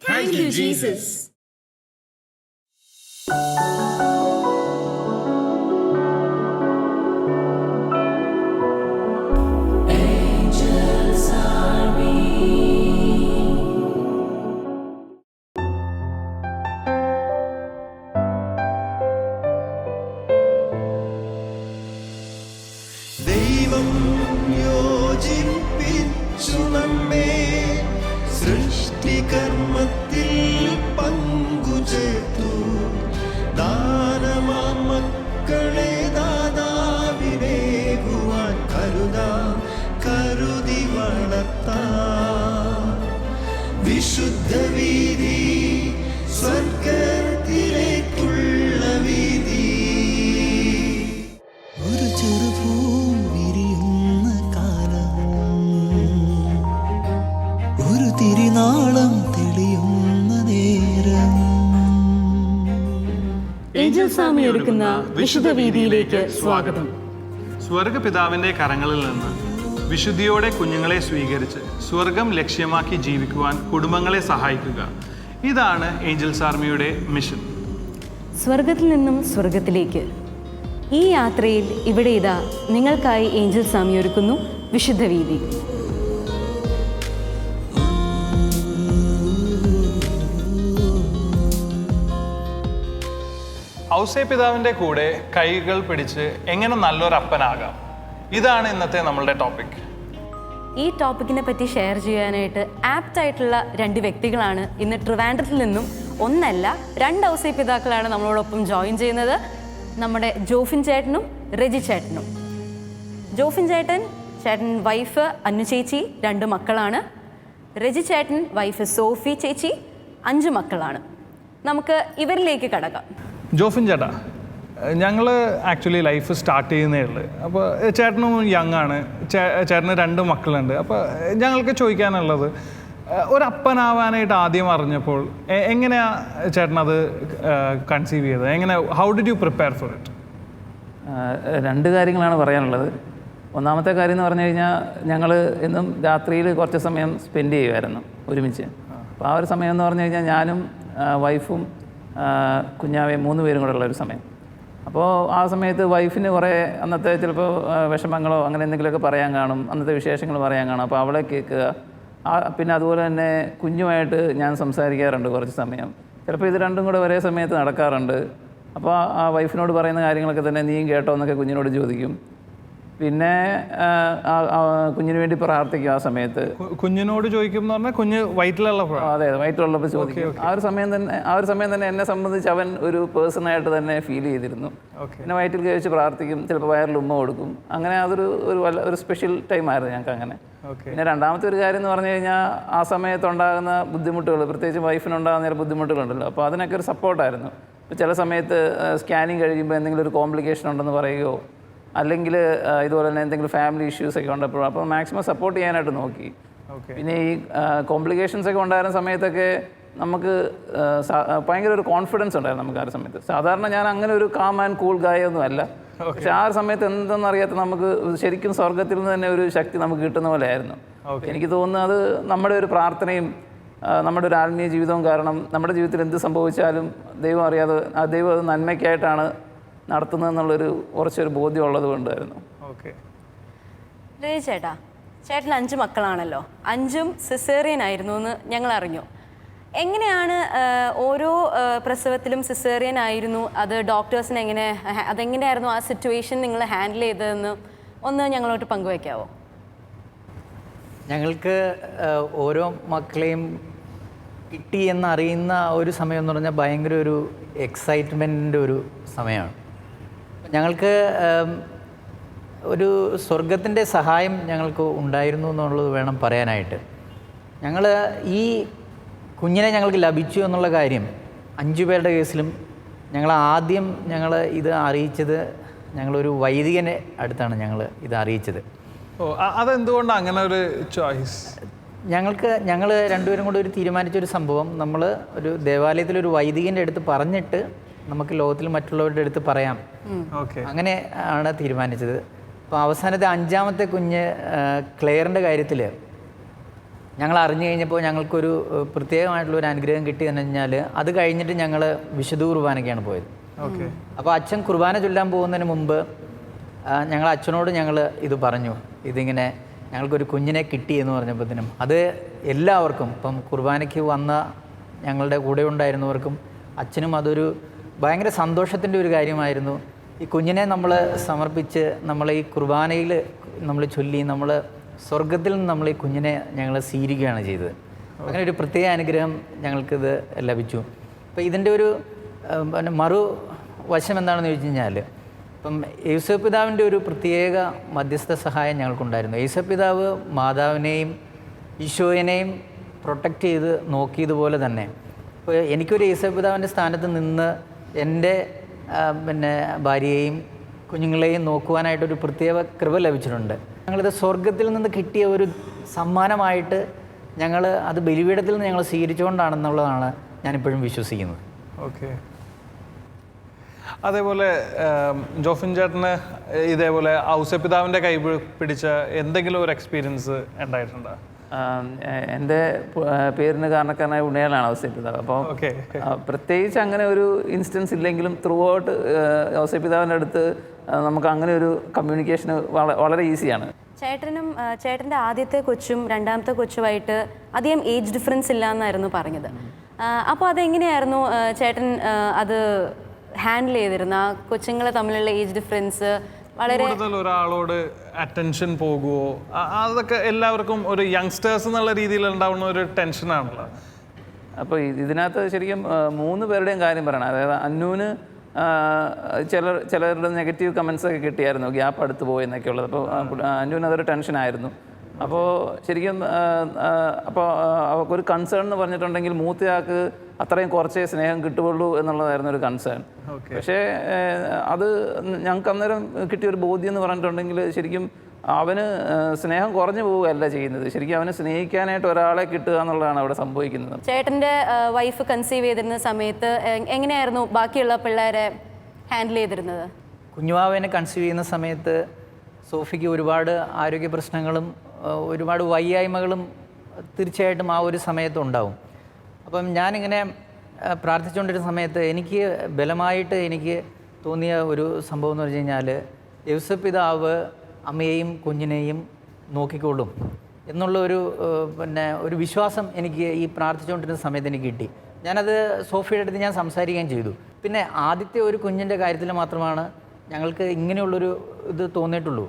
Thank you, Jesus. ദൈവം യോജിപ്പിച്ചു നമ്മെ സൃഷ്ടികർമ്മത്തിൽ പങ്കുചേർത്തു. ദാനമാം മക്കളെ ദാതാവിനേകുവാൻ കരുതി വളർത്താം. വിശുദ്ധ വീതി സ്വർഗത്തിലേക്കുള്ള വീതി. ഒരു ചെറുപൂ വിരിയുന്ന കാലം, ഒരു തിരുനാളം തെളിയുന്ന നേരം. ഏഞ്ചൽ സ്വാമി ഒരുക്കുന്ന വിശുദ്ധ വീതിയിലേക്ക് സ്വാഗതം. സ്വർഗപിതാവിൻ്റെ കരങ്ങളിൽ നിന്ന് വിശുദ്ധിയോടെ കുഞ്ഞുങ്ങളെ സ്വീകരിച്ച് സ്വർഗം ലക്ഷ്യമാക്കി ജീവിക്കുവാൻ കുടുംബങ്ങളെ സഹായിക്കുക. ഇതാണ് ഏഞ്ചൽസ് ആർമിയുടെ മിഷൻ. സ്വർഗത്തിൽ നിന്നും സ്വർഗത്തിലേക്ക് ഈ യാത്രയിൽ ഇവിടെ ഇതാ നിങ്ങൾക്കായി ഏഞ്ചൽ സ്വാമി ഒരുക്കുന്നു വിശുദ്ധ വീതി. ഔസേ പിതാവിൻ്റെ കൂടെ കൈകൾ പിടിച്ച് എങ്ങനെ നല്ലൊരു അപ്പനാകാം, ഇതാണ് ഇന്നത്തെ നമ്മളുടെ ടോപ്പിക്. ഈ ടോപ്പിക്കിനെ പറ്റി ഷെയർ ചെയ്യാനായിട്ട് ആപ്റ്റായിട്ടുള്ള രണ്ട് വ്യക്തികളാണ് ഇന്ന് ട്രിവാൻഡ്രത്തിൽ നിന്നും ഒന്നല്ല 2 ഔസേ പിതാക്കളാണ് നമ്മളോടൊപ്പം ജോയിൻ ചെയ്യുന്നത്. നമ്മുടെ ജോഫിൻ ചേട്ടനും റെജി ചേട്ടനും. ജോഫിൻ ചേട്ടൻ വൈഫ് അന്നു ചേച്ചി 2 മക്കളാണ്. റെജി ചേട്ടൻ വൈഫ് സോഫി ചേച്ചി 5 മക്കളാണ്. നമുക്ക് ഇവരിലേക്ക് കടക്കാം. ജോഫിൻ ചേട്ടാ, ഞങ്ങൾ ആക്ച്വലി ലൈഫ് സ്റ്റാർട്ട് ചെയ്യുന്നേ ഉള്ളു. അപ്പോൾ ചേട്ടനും യങ് ആണ്, ചേട്ടന് 2 മക്കളുണ്ട്. അപ്പോൾ ഞങ്ങൾക്ക് ചോദിക്കാനുള്ളത്, ഒരപ്പനാവാനായിട്ട് ആദ്യം അറിഞ്ഞപ്പോൾ എങ്ങനെയാ ചേട്ടനത് കൺസീവ് ചെയ്തത്? How did you prepare for it? 2 കാര്യങ്ങളാണ് പറയാനുള്ളത്. ഒന്നാമത്തെ കാര്യം എന്ന് പറഞ്ഞു കഴിഞ്ഞാൽ ഞങ്ങൾ എന്നും രാത്രിയിൽ കുറച്ച് സമയം സ്പെൻഡ് ചെയ്യുമായിരുന്നു ഒരുമിച്ച്. അപ്പോൾ ആ ഒരു സമയം എന്ന് പറഞ്ഞു കഴിഞ്ഞാൽ ഞാനും വൈഫും കുഞ്ഞാവയും 3 പേരും കൂടെ ഉള്ളൊരു സമയം. അപ്പോൾ ആ സമയത്ത് വൈഫിന് കുറേ അന്നത്തെ ചിലപ്പോൾ വിഷമങ്ങളോ അങ്ങനെ എന്തെങ്കിലുമൊക്കെ പറയാൻ കാണും, അന്നത്തെ വിശേഷങ്ങൾ പറയാൻ കാണും. അപ്പോൾ അവളെ കേൾക്കുക. പിന്നെ അതുപോലെ തന്നെ കുഞ്ഞുമായിട്ട് ഞാൻ സംസാരിക്കാറുണ്ട് കുറച്ച് സമയം. ചിലപ്പോൾ ഇത് രണ്ടും കൂടെ ഒരേ സമയത്ത് നടക്കാറുണ്ട്. അപ്പോൾ ആ വൈഫിനോട് പറയുന്ന കാര്യങ്ങളൊക്കെ തന്നെ നീയും കേട്ടോ എന്നൊക്കെ കുഞ്ഞിനോട് ചോദിക്കും. പിന്നെ കുഞ്ഞിന് വേണ്ടി പ്രാർത്ഥിക്കും ആ സമയത്ത്. കുഞ്ഞിനോട് ചോദിക്കും എന്ന് പറഞ്ഞാൽ കുഞ്ഞ് വയറ്റിലുള്ളപ്പോൾ? അതെ, വയറ്റിലുള്ളപ്പോൾ ചോദിക്കും. ആ ഒരു സമയം തന്നെ എന്നെ സംബന്ധിച്ച് അവൻ ഒരു പേഴ്സണായിട്ട് തന്നെ ഫീൽ ചെയ്തിരുന്നു. പിന്നെ വയറ്റിൽ കഴിച്ച് പ്രാർത്ഥിക്കും, ചിലപ്പോൾ വയറിൽ ഉമ്മ കൊടുക്കും. അങ്ങനെ അതൊരു ഒരു സ്പെഷ്യൽ ടൈമായിരുന്നു ഞങ്ങൾക്ക് അങ്ങനെ. പിന്നെ രണ്ടാമത്തെ ഒരു കാര്യം എന്ന് പറഞ്ഞു കഴിഞ്ഞാൽ ആ സമയത്തുണ്ടാകുന്ന ബുദ്ധിമുട്ടുകൾ, പ്രത്യേകിച്ച് വൈഫിനുണ്ടാകുന്ന ബുദ്ധിമുട്ടുകളുണ്ടല്ലോ, അപ്പോൾ അതിനൊക്കെ ഒരു സപ്പോർട്ടായിരുന്നു. ഇപ്പോൾ ചില സമയത്ത് സ്കാനിങ് കഴിയുമ്പോൾ എന്തെങ്കിലും ഒരു കോംപ്ലിക്കേഷൻ ഉണ്ടെന്ന് പറയുകയോ അല്ലെങ്കിൽ ഇതുപോലെ തന്നെ എന്തെങ്കിലും ഫാമിലി ഇഷ്യൂസൊക്കെ ഉണ്ടപ്പോൾ അപ്പോൾ മാക്സിമം സപ്പോർട്ട് ചെയ്യാനായിട്ട് നോക്കി. പിന്നെ ഈ കോംപ്ലിക്കേഷൻസൊക്കെ ഉണ്ടായിരുന്ന സമയത്തൊക്കെ നമുക്ക് ഭയങ്കര ഒരു കോൺഫിഡൻസ് ഉണ്ടായിരുന്നു നമുക്ക് ആ ഒരു സമയത്ത്. സാധാരണ ഞാൻ അങ്ങനെ ഒരു കാം ആൻഡ് കൂൾ ഗായൊന്നും അല്ല. പക്ഷെ ആ ഒരു സമയത്ത് എന്തെന്നറിയാത്ത നമുക്ക് ശരിക്കും സ്വർഗത്തിൽ നിന്ന് തന്നെ ഒരു ശക്തി നമുക്ക് കിട്ടുന്ന പോലെ ആയിരുന്നു. എനിക്ക് തോന്നുന്നത് അത് നമ്മുടെ ഒരു പ്രാർത്ഥനയും നമ്മുടെ ഒരു ആത്മീയ ജീവിതവും കാരണം നമ്മുടെ ജീവിതത്തിൽ എന്ത് സംഭവിച്ചാലും ദൈവം അറിയാതെ ദൈവം അത് നന്മയ്ക്കായിട്ടാണ് നടത്തുന്നതെന്നുള്ളൊരു കുറച്ചൊരു ബോധ്യം ഉള്ളത് കൊണ്ടായിരുന്നു. ചേട്ടൻ 5 മക്കളാണല്ലോ, 5ഉം സിസേറിയൻ ആയിരുന്നു എന്ന് ഞങ്ങൾ അറിഞ്ഞു. എങ്ങനെയാണ് ഓരോ പ്രസവത്തിലും സിസേറിയൻ ആയിരുന്നു? അത് ഡോക്ടേഴ്സിന് അതെങ്ങനെയായിരുന്നു ആ സിറ്റുവേഷൻ നിങ്ങൾ ഹാൻഡിൽ ചെയ്തതെന്ന് ഒന്ന് ഞങ്ങളോട്ട് പങ്കുവയ്ക്കാവോ? ഞങ്ങൾക്ക് ഓരോ മക്കളെയും കിട്ടി എന്നറിയുന്ന ഒരു സമയം എന്ന് പറഞ്ഞാൽ ഭയങ്കര ഒരു എക്സൈറ്റ്മെൻറ്റിൻ്റെ ഒരു സമയമാണ്. ഞങ്ങൾക്ക് ഒരു സ്വർഗത്തിൻ്റെ സഹായം ഞങ്ങൾക്ക് ഉണ്ടായിരുന്നു എന്നുള്ളത് വേണം പറയാനായിട്ട്. ഞങ്ങൾ ഈ കുഞ്ഞിനെ ഞങ്ങൾക്ക് ലഭിച്ചു എന്നുള്ള കാര്യം 5 പേരുടെ കേസിലും ആദ്യം ഇത് അറിയിച്ചത് ഞങ്ങളൊരു വൈദികനെ അടുത്താണ് ഇത് അറിയിച്ചത്. അതെന്തുകൊണ്ടാണ് അങ്ങനെ ഒരു ചോയ്സ്? ഞങ്ങൾ രണ്ടുപേരും കൂടെ തീരുമാനിച്ചൊരു സംഭവം, നമ്മൾ ഒരു ദേവാലയത്തിലൊരു വൈദികൻ്റെ അടുത്ത് പറഞ്ഞിട്ട് നമുക്ക് ലോകത്തിൽ മറ്റുള്ളവരുടെ അടുത്ത് പറയാം, അങ്ങനെ ആണ് തീരുമാനിച്ചത്. അപ്പോൾ അവസാനത്തെ 5ാമത്തെ കുഞ്ഞ് ക്ലെയറിൻ്റെ കാര്യത്തിൽ ഞങ്ങൾ അറിഞ്ഞു കഴിഞ്ഞപ്പോൾ ഞങ്ങൾക്കൊരു പ്രത്യേകമായിട്ടുള്ളൊരു അനുഗ്രഹം കിട്ടിയെന്ന് കഴിഞ്ഞാൽ അത് കഴിഞ്ഞിട്ട് ഞങ്ങൾ വിശുദ്ധ കുർബാനയ്ക്കാണ് പോയത്. ഓക്കെ. അപ്പോൾ അച്ഛൻ കുർബാന ചൊല്ലാൻ പോകുന്നതിന് മുമ്പ് ഞങ്ങൾ അച്ഛനോട് ഞങ്ങൾ ഇത് പറഞ്ഞു, ഇതിങ്ങനെ ഞങ്ങൾക്കൊരു കുഞ്ഞിനെ കിട്ടി എന്ന് പറഞ്ഞപ്പോഴത്തേനും അത് എല്ലാവർക്കും ഇപ്പം കുർബാനയ്ക്ക് വന്ന ഞങ്ങളുടെ കൂടെ ഉണ്ടായിരുന്നവർക്കും അച്ഛനും അതൊരു ഭയങ്കര സന്തോഷത്തിൻ്റെ ഒരു കാര്യമായിരുന്നു. ഈ കുഞ്ഞിനെ നമ്മൾ സമർപ്പിച്ച് നമ്മൾ ഈ കുർബാനയിൽ നമ്മൾ ചൊല്ലി നമ്മൾ സ്വർഗത്തിൽ നിന്ന് നമ്മൾ ഈ കുഞ്ഞിനെ ഞങ്ങൾ സ്വീകരിക്കുകയാണ് ചെയ്തത്. അങ്ങനെ ഒരു പ്രത്യേക അനുഗ്രഹം ഞങ്ങൾക്കിത് ലഭിച്ചു. അപ്പോൾ ഇതിൻ്റെ ഒരു പിന്നെ മറുവശം എന്താണെന്ന് ചോദിച്ചു കഴിഞ്ഞാൽ ഇപ്പം യേശുദാവ് പിതാവിൻ്റെ ഒരു പ്രത്യേക മധ്യസ്ഥ സഹായം ഞങ്ങൾക്കുണ്ടായിരുന്നു. യേശുദാവ് പിതാവ് മാതാവിനെയും ഈശോയെയും പ്രൊട്ടക്റ്റ് ചെയ്ത് നോക്കിയതുപോലെ തന്നെ ഇപ്പോൾ എനിക്കൊരു യേശുദാവ് പിതാവിൻ്റെ സ്ഥാനത്ത് നിന്ന് എൻ്റെ പിന്നെ ഭാര്യയെയും കുഞ്ഞുങ്ങളെയും നോക്കുവാനായിട്ടൊരു പ്രത്യേക കൃപ ലഭിച്ചിട്ടുണ്ട്. ഞങ്ങളിത് സ്വർഗത്തിൽ നിന്ന് കിട്ടിയ ഒരു സമ്മാനമായിട്ട് ഞങ്ങൾ അത് ബലിപീഠത്തിൽ നിന്ന് ഞങ്ങൾ സ്വീകരിച്ചുകൊണ്ടാണെന്നുള്ളതാണ് ഞാനിപ്പോഴും വിശ്വസിക്കുന്നത്. ഓക്കെ. അതേപോലെ ജോഫിൻ ചേട്ടന് ഇതേപോലെ ഔസേപ്പിതാവിൻ്റെ കൈ പിടിച്ച എന്തെങ്കിലും ഒരു എക്സ്പീരിയൻസ് ഉണ്ടായിട്ടുണ്ടോ? എൻ്റെ പേരിന് കാരണക്കാരനായ ഉണ്ണിയാലാണ് ഔസേപ്പിതാവ്. അപ്പോൾ പ്രത്യേകിച്ച് അങ്ങനെ ഒരു ഇൻസ്റ്റൻസ് ഇല്ലെങ്കിലും ത്രൂ ഔട്ട് ഔസേപ്പിതാവിൻ്റെ അടുത്ത് നമുക്ക് അങ്ങനെ ഒരു കമ്മ്യൂണിക്കേഷന് വളരെ ഈസിയാണ്. ചേട്ടൻ്റെ ആദ്യത്തെ കൊച്ചും രണ്ടാമത്തെ കൊച്ചുമായിട്ട് അധികം ഏജ് ഡിഫറൻസ് ഇല്ല എന്നായിരുന്നു പറഞ്ഞത്. അപ്പോൾ അതെങ്ങനെയായിരുന്നു ചേട്ടൻ അത് ഹാൻഡിൽ ചെയ്തിരുന്നത്? ആ കൊച്ചുങ്ങളെ തമ്മിലുള്ള ഏജ് ഡിഫറൻസ് വളരെ കൂടുതൽ ഒരാളോട് അറ്റൻഷൻ പോകുമോ? അതൊക്കെ എല്ലാവർക്കും ഒരു യങ്സ്റ്റേഴ്സ് എന്നുള്ള രീതിയിൽ ഉണ്ടാവുന്ന ഒരു ടെൻഷനാണല്ലോ. അപ്പോൾ ഇതിനകത്ത് ശരിക്കും 3 പേരുടെയും കാര്യം പറയണം. അതായത് അന്നൂന് ചിലരുടെ നെഗറ്റീവ് കമൻസ് ഒക്കെ കിട്ടിയായിരുന്നു, ഗ്യാപ്പ് അടുത്ത് പോയി എന്നൊക്കെ ഉള്ളത്. അപ്പോൾ അന്നൂന് അതൊരു ടെൻഷനായിരുന്നു. അപ്പോൾ ശരിക്കും അപ്പോൾ അവർക്കൊരു കൺസേൺ എന്ന് പറഞ്ഞിട്ടുണ്ടെങ്കിൽ മൂത്തയാൾക്ക് അത്രയും കുറച്ചേ സ്നേഹം കിട്ടുകയുള്ളൂ എന്നുള്ളതായിരുന്നു ഒരു കൺസേൺ. പക്ഷേ അത് ഞങ്ങൾക്ക് അന്നേരം കിട്ടിയൊരു ബോധ്യം എന്ന് പറഞ്ഞിട്ടുണ്ടെങ്കിൽ ശരിക്കും അവന് സ്നേഹം കുറഞ്ഞു പോവുകയല്ല ചെയ്യുന്നത്, ശരിക്കും അവന് സ്നേഹിക്കാനായിട്ട് ഒരാളെ കിട്ടുക എന്നുള്ളതാണ് അവിടെ സംഭവിക്കുന്നത്. ചേട്ടൻ്റെ വൈഫ് കൺസീവ് ചെയ്തിരുന്ന സമയത്ത് എങ്ങനെയായിരുന്നു ബാക്കിയുള്ള പിള്ളേരെ ഹാൻഡിൽ ചെയ്തിരുന്നത്? കുഞ്ഞുവാവേനെ കൺസീവ് ചെയ്യുന്ന സമയത്ത് സോഫിക്ക് ഒരുപാട് ആരോഗ്യ പ്രശ്നങ്ങളും ഒരുപാട് വയ്യായ്മകളും തീർച്ചയായിട്ടും ആ ഒരു സമയത്ത് ഉണ്ടാവും. അപ്പം ഞാനിങ്ങനെ പ്രാർത്ഥിച്ചുകൊണ്ടിരുന്ന സമയത്ത് എനിക്ക് ബലമായിട്ട് എനിക്ക് തോന്നിയ ഒരു സംഭവം എന്ന് പറഞ്ഞു കഴിഞ്ഞാൽ യേശുദാവ് പിതാവ് അമ്മയെയും കുഞ്ഞിനെയും നോക്കിക്കോളും എന്നുള്ള ഒരു വിശ്വാസം എനിക്ക് ഈ പ്രാർത്ഥിച്ചുകൊണ്ടിരുന്ന സമയത്ത് എനിക്ക് കിട്ടി. ഞാനത് സോഫിയുടെ അടുത്ത് ഞാൻ സംസാരിക്കുകയും ചെയ്തു. പിന്നെ ആദ്യത്തെ ഒരു കുഞ്ഞിൻ്റെ കാര്യത്തിൽ മാത്രമാണ് ഞങ്ങൾക്ക് ഇങ്ങനെയുള്ളൊരു ഇത് തോന്നിയിട്ടുള്ളൂ.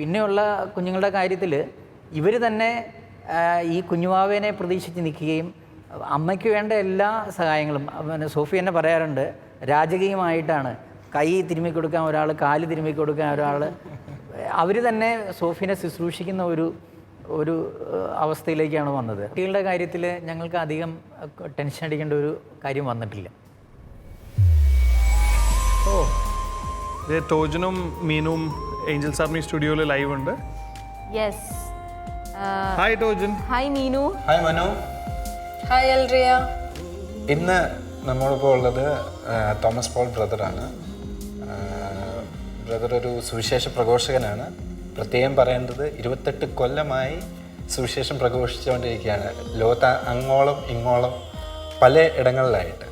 പിന്നെയുള്ള കുഞ്ഞുങ്ങളുടെ കാര്യത്തിൽ ഇവർ തന്നെ ഈ കുഞ്ഞുവാവേനെ പ്രതീക്ഷിച്ച് നിൽക്കുകയും അമ്മയ്ക്ക് വേണ്ട എല്ലാ സഹായങ്ങളും പിന്നെ സോഫി തന്നെ പറയാറുണ്ട്, രാജകീയമായിട്ടാണ്. കൈ തിരുമ്മി കൊടുക്കാൻ ഒരാൾ, കാല് തിരുമ്മി കൊടുക്കാൻ ഒരാൾ, അവർ തന്നെ സോഫിനെ ശുശ്രൂഷിക്കുന്ന ഒരു അവസ്ഥയിലേക്കാണ് വന്നത്. കുട്ടികളുടെ കാര്യത്തിൽ ഞങ്ങൾക്ക് അധികം ടെൻഷൻ അടിക്കേണ്ട ഒരു കാര്യം വന്നിട്ടില്ല. ടോജനും മീനും ഏഞ്ചൽസ് ആർമി സ്റ്റുഡിയോയിൽ ലൈവ് ഉണ്ട്. Yes. Hi Tojan. Hi Meenu. Hi Manu. Hi Elria. ഇന്ന് നമ്മളിപ്പോൾ ഉള്ളത് തോമസ് പോൾ ബ്രദറാണ്. ബ്രദർ ഒരു സുവിശേഷ പ്രഘോഷകനാണ്. പ്രത്യേകം പറയേണ്ടത് 28 കൊല്ലമായി സുവിശേഷം പ്രഘോഷിച്ചുകൊണ്ടിരിക്കുകയാണ് ലോകത്ത് അങ്ങോളം ഇങ്ങോളം പല ഇടങ്ങളിലായിട്ട്.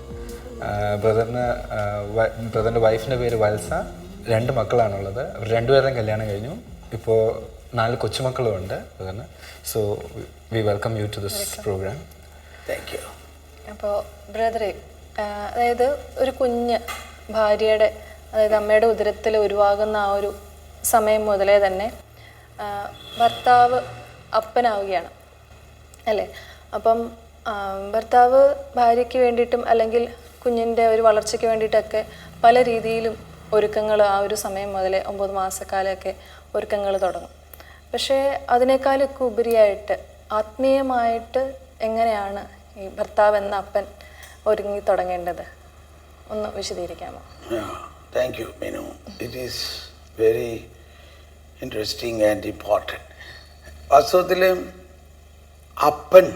ബ്രദറിൻ്റെ വൈഫിൻ്റെ പേര് വത്സ. 2 മക്കളാണുള്ളത്. അവർ 2 പേരുടെയും കല്യാണം കഴിഞ്ഞു. ഇപ്പോൾ 4 കൊച്ചുമക്കളും ഉണ്ട് ബ്രദറിന്. So we welcome you to this program. Thank you. അപ്പോൾ ബ്രദറെ, അതായത് ഒരു കുഞ്ഞ് ഭാര്യയുടെ, അതായത് അമ്മയുടെ ഉദരത്തിൽ ഉരുവാകുന്ന ആ ഒരു സമയം മുതലേ തന്നെ ഭർത്താവ് അപ്പനാവുകയാണ് അല്ലേ? അപ്പം ഭർത്താവ് ഭാര്യയ്ക്ക് വേണ്ടിയിട്ടും അല്ലെങ്കിൽ കുഞ്ഞിൻ്റെ ഒരു വളർച്ചയ്ക്ക് വേണ്ടിയിട്ടൊക്കെ പല രീതിയിലും ഒരുക്കങ്ങൾ ആ ഒരു സമയം മുതലേ 9 മാസക്കാലമൊക്കെ ഒരുക്കങ്ങൾ തുടങ്ങും. പക്ഷേ അതിനേക്കാളൊക്കെ ഉപരിയായിട്ട് ആത്മീയമായിട്ട് എങ്ങനെയാണ് ഈ ഭർത്താവ് എന്ന അപ്പൻ ഒരുങ്ങി തുടങ്ങേണ്ടത്? ഒന്ന് വിശദീകരിക്കാമോ? Thank you, Minu. It is very interesting and important. വാസ്തവത്തിൽ അപ്പൻ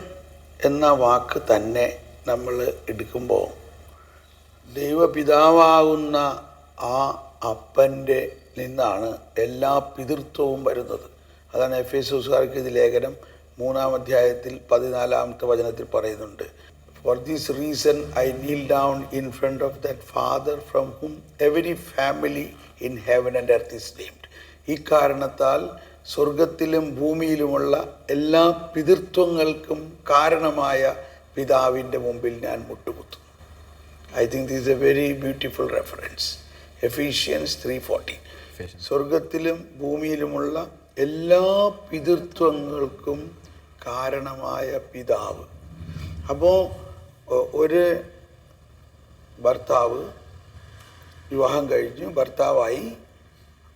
എന്ന വാക്ക് തന്നെ നമ്മൾ എടുക്കുമ്പോൾ ദൈവപിതാവാകുന്ന ആ അപ്പൻ്റെ നിന്നാണ് എല്ലാ പിതൃത്വവും വരുന്നത്. അതാണ് എഫേസ്യക്കാർക്ക് ഇത് ലേഖനം 3-ാം അധ്യായത്തിൽ 14-ാമത്തെ വചനത്തിൽ പറയുന്നുണ്ട്, For this reason I kneel down in front of that Father from whom every family in heaven and earth is named. ഈ കാരണത്താൽ സ്വർഗത്തിലും ഭൂമിയിലുമുള്ള എല്ലാ പിതൃത്വങ്ങൾക്കും കാരണമായ പിതാവിൻ്റെ മുമ്പിൽ ഞാൻ മുട്ടുകുത്തും. I think this is a very beautiful reference. Ephesians 3:14. സ്വർഗത്തിലും ഭൂമിയിലുമുള്ള എല്ലാ പിതൃത്വങ്ങൾക്കും കാരണമായ പിതാവ്. അപ്പോൾ ഒരു ഭർത്താവ് വിവാഹം കഴിഞ്ഞു,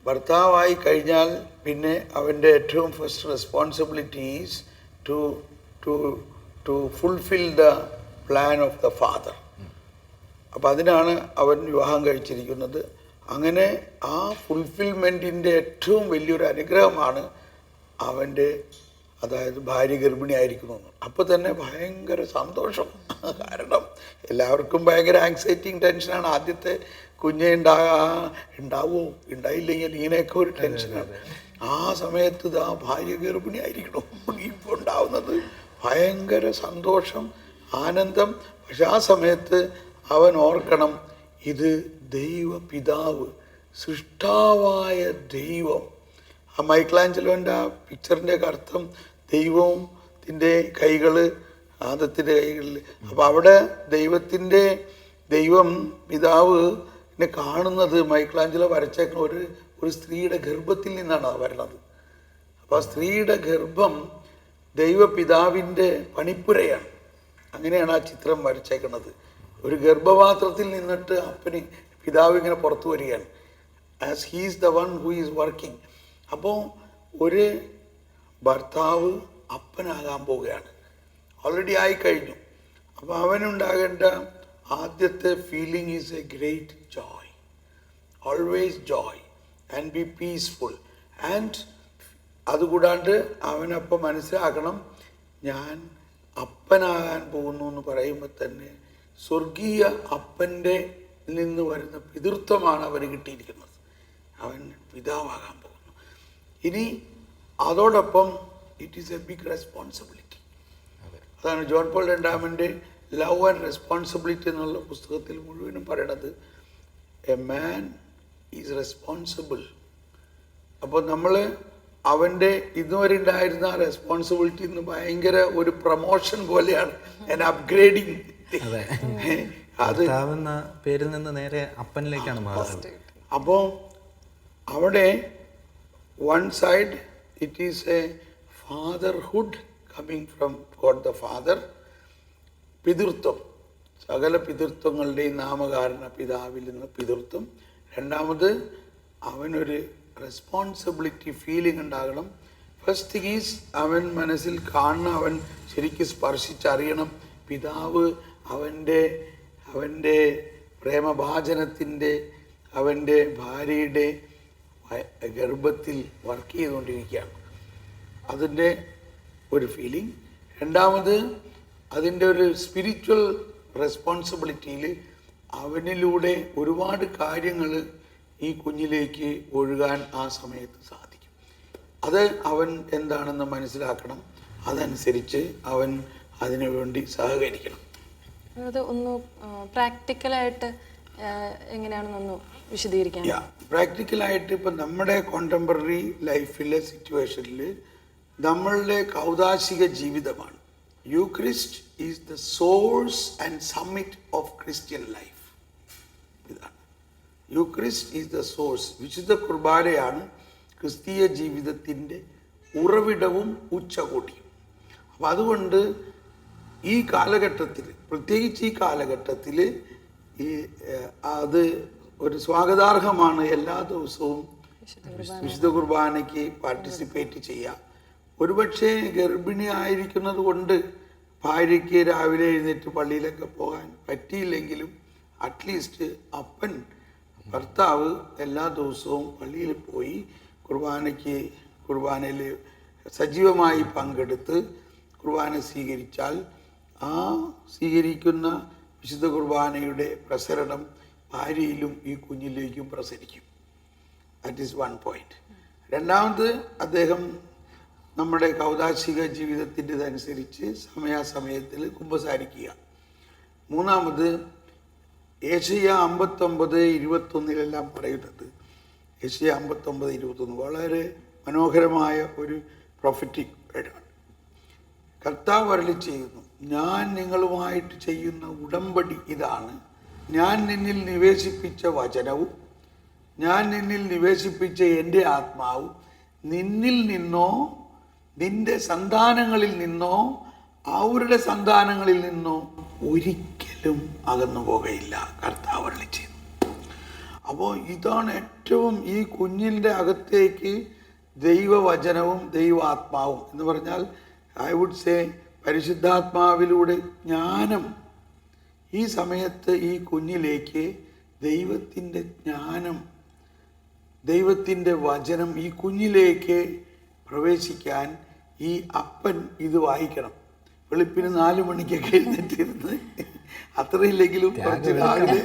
ഭർത്താവായി കഴിഞ്ഞാൽ പിന്നെ അവൻ്റെ ഏറ്റവും first responsibility is to fulfil the plan of the father. അപ്പം അതിനാണ് അവൻ വിവാഹം കഴിച്ചിരിക്കുന്നത്. അങ്ങനെ ആ ഫുൾഫിൽമെൻറ്റിൻ്റെ ഏറ്റവും വലിയൊരു അനുഗ്രഹമാണ് അവൻ്റെ, അതായത് ഭാര്യ ഗർഭിണിയായിരിക്കണമെന്ന്. അപ്പോൾ തന്നെ ഭയങ്കര സന്തോഷം. കാരണം എല്ലാവർക്കും ഭയങ്കര ആങ്സൈറ്റിയും ടെൻഷനാണ്. ആദ്യത്തെ കുഞ്ഞെ ഉണ്ടാവുമോ, ഉണ്ടായില്ലെങ്കിൽ ഇങ്ങനെയൊക്കെ ഒരു ടെൻഷനാണ്. ആ സമയത്ത് ആ ഭാര്യ ഗർഭിണിയായിരിക്കണം. ഇപ്പോൾ ഉണ്ടാവുന്നത് ഭയങ്കര സന്തോഷം, ആനന്ദം. പക്ഷെ ആ സമയത്ത് അവൻ ഓർക്കണം, ഇത് ദൈവ പിതാവ്, സൃഷ്ടാവായ ദൈവം. ആ മൈക്കലാഞ്ചലോൻ്റെ ആ പിക്ചറിൻ്റെയൊക്കെ അർത്ഥം ദൈവത്തിൻ്റെ കൈകൾ, ആദത്തിൻ്റെ കൈകളിൽ. അപ്പോൾ അവിടെ ദൈവം പിതാവിനെ കാണുന്നത് മൈക്കലാഞ്ചലോ വരച്ചേക്കുന്ന ഒരു സ്ത്രീയുടെ ഗർഭത്തിൽ നിന്നാണ് വരണത്. അപ്പോൾ ആ സ്ത്രീയുടെ ഗർഭം ദൈവപിതാവിൻ്റെ പണിപ്പുരയാണ്. അങ്ങനെയാണ് ആ ചിത്രം വരച്ചേക്കുന്നത്. ഒരു ഗർഭപാത്രത്തിൽ നിന്നിട്ട് പിതാവ് ഇങ്ങനെ പുറത്തു വരികയാണ്. As he's the one who is working. അപ്പോൾ ഒരു ഭർത്താവ് അപ്പനാകാൻ പോവുകയാണ്, ഓൾറെഡി ആയിക്കഴിഞ്ഞു. അപ്പോൾ അവനുണ്ടാകേണ്ട ആദ്യത്തെ feeling is a great joy, always joy and be peaceful. And അതുകൂടാണ്ട് അവനപ്പം മനസ്സിലാക്കണം, ഞാൻ അപ്പനാകാൻ പോകുന്നു എന്ന് പറയുമ്പോൾ തന്നെ സ്വർഗീയ അപ്പൻ്റെ നിന്ന് വരുന്ന പിതൃത്വമാണ് അവന് കിട്ടിയിരിക്കുന്നത്. അവൻ പിതാവാകാൻ പോകുന്നു. ഇനി അതോടൊപ്പം it is a big responsibility. അതാണ് ജോൺ പോൾ രണ്ടാമൻ്റെ ലവ് ആൻഡ് റെസ്പോൺസിബിലിറ്റി എന്നുള്ള പുസ്തകത്തിൽ മുഴുവനും പറയണത്. A man is responsible. അപ്പോൾ നമ്മൾ അവൻ്റെ ഇതുവരെ ഉണ്ടായിരുന്ന റെസ്പോൺസിബിലിറ്റി എന്ന് ഭയങ്കര ഒരു പ്രൊമോഷൻ പോലെയാണ്, ആൻ അപ്ഗ്രേഡിങ്. അത് പേരിൽ നിന്ന് നേരെ അപ്പനിലേക്കാണ് മാറുന്നത്. അപ്പോൾ അവിടെ one side it is a fatherhood coming from God the father, പിതൃത്വം, സകല പിതൃത്വങ്ങളുടെയും നാമകാരണ പിതാവിൽ നിന്ന് പിതൃത്വം. രണ്ടാമത് അവനൊരു റെസ്പോൺസിബിലിറ്റി ഫീലിംഗ് ഉണ്ടാകണം. ഫസ്റ്റ് തിങ് ഈസ് അവൻ മനസ്സിൽ കാണണം, അവൻ ശരിക്കും സ്പർശിച്ചറിയണം പിതാവ് അവൻ്റെ പ്രേമഭാജനത്തിൻ്റെ, അവൻ്റെ ഭാര്യയുടെ ഗർഭത്തിൽ വർക്ക് ചെയ്തുകൊണ്ടിരിക്കുകയാണ്. അതിൻ്റെ ഒരു ഫീലിംഗ്. രണ്ടാമത് അതിൻ്റെ ഒരു സ്പിരിച്വൽ റെസ്പോൺസിബിലിറ്റിയിൽ അവനിലൂടെ ഒരുപാട് കാര്യങ്ങൾ ഈ കുഞ്ഞിലേക്ക് ഒഴുകാൻ ആ സമയത്ത് സാധിക്കും. അത് അവൻ എന്താണെന്ന് മനസ്സിലാക്കണം. അതനുസരിച്ച് അവൻ അതിനുവേണ്ടി സഹകരിക്കണം. അത് ഒന്ന് പ്രാക്ടിക്കലായിട്ട് എങ്ങനെയാണെന്നൊന്ന് വിശദീകരിക്കാം. പ്രാക്ടിക്കലായിട്ട് ഇപ്പം നമ്മുടെ കോണ്ടംപററി ലൈഫിലെ സിറ്റുവേഷനിൽ നമ്മളുടെ കൗദാശിക ജീവിതമാണ്. Eucharist is the source and summit of Christian life. ഇതാണ് യൂക്രിസ്റ്റ് ഈസ് ദ സോഴ്സ്. വിശുദ്ധ കുർബാനയാണ് ക്രിസ്തീയ ജീവിതത്തിൻ്റെ ഉറവിടവും ഉച്ചകോടിയും. അപ്പം അതുകൊണ്ട് ഈ കാലഘട്ടത്തിൽ, പ്രത്യേകിച്ച് ഈ കാലഘട്ടത്തിൽ അത് ഒരു സ്വാഗതാർഹമാണ് എല്ലാ ദിവസവും വിശുദ്ധ കുർബാനയ്ക്ക് പാർട്ടിസിപ്പേറ്റ് ചെയ്യാം. ഒരുപക്ഷെ ഗർഭിണി ആയിരിക്കുന്നത് കൊണ്ട് ഭാര്യയ്ക്ക് രാവിലെ എഴുന്നേറ്റ് പള്ളിയിലൊക്കെ പോകാൻ പറ്റിയില്ലെങ്കിലും അറ്റ്ലീസ്റ്റ് ഭർത്താവ് എല്ലാ ദിവസവും പള്ളിയിൽ പോയി കുർബാനയിൽ സജീവമായി പങ്കെടുത്ത് കുർബാന സ്വീകരിച്ചാൽ ആ സ്വീകരിക്കുന്ന വിശുദ്ധ കുർബാനയുടെ പ്രസരണം ഭാര്യയിലും ഈ കുഞ്ഞിലേക്കും പ്രസരിക്കും. That is one point. രണ്ടാമത് അദ്ദേഹം നമ്മുടെ കൗദാശിക ജീവിതത്തിൻ്റെതനുസരിച്ച് സമയാസമയത്തിൽ കുമ്പസാരിക്കുക. മൂന്നാമത് ഏഷ്യ 59:21 പറയുന്നത്, ഏഷ്യ 59:21 വളരെ മനോഹരമായ ഒരു പ്രൊഫറ്റിക് വേർഡാണ്. കർത്താവ് അരുളി ചെയ്യുന്നു, ഞാൻ നിങ്ങളുമായിട്ട് ചെയ്യുന്ന ഉടമ്പടി ഇതാണ്, ഞാൻ നിന്നിൽ നിവേശിപ്പിച്ച വചനവും ഞാൻ നിന്നിൽ നിവേശിപ്പിച്ച എൻ്റെ ആത്മാവും നിന്നിൽ നിന്നോ നിന്റെ സന്താനങ്ങളിൽ നിന്നോ അവരുടെ സന്താനങ്ങളിൽ നിന്നോ ഒരിക്കലും അകന്നു പോകയില്ല, കർത്താവ് അരുളി ചെയ്യുന്നു. അപ്പോൾ ഇതാണ് ഏറ്റവും ഈ കുഞ്ഞിൻ്റെ അകത്തേക്ക് ദൈവവചനവും ദൈവാത്മാവും എന്ന് പറഞ്ഞാൽ ഐ വുഡ് സേ പരിശുദ്ധാത്മാവിലൂടെ ജ്ഞാനം ഈ സമയത്ത് ഈ കുഞ്ഞിലേക്ക് ദൈവത്തിൻ്റെ ജ്ഞാനം, ദൈവത്തിൻ്റെ വചനം ഈ കുഞ്ഞിലേക്ക് പ്രവേശിക്കാൻ ഈ അപ്പൻ ഇത് വായിക്കണം. വെളുപ്പിന് 4 മണിക്കൊക്കെ എഴുന്നേറ്റിരുന്ന് അത്രയില്ലെങ്കിലും കുറച്ച് രാവിലെ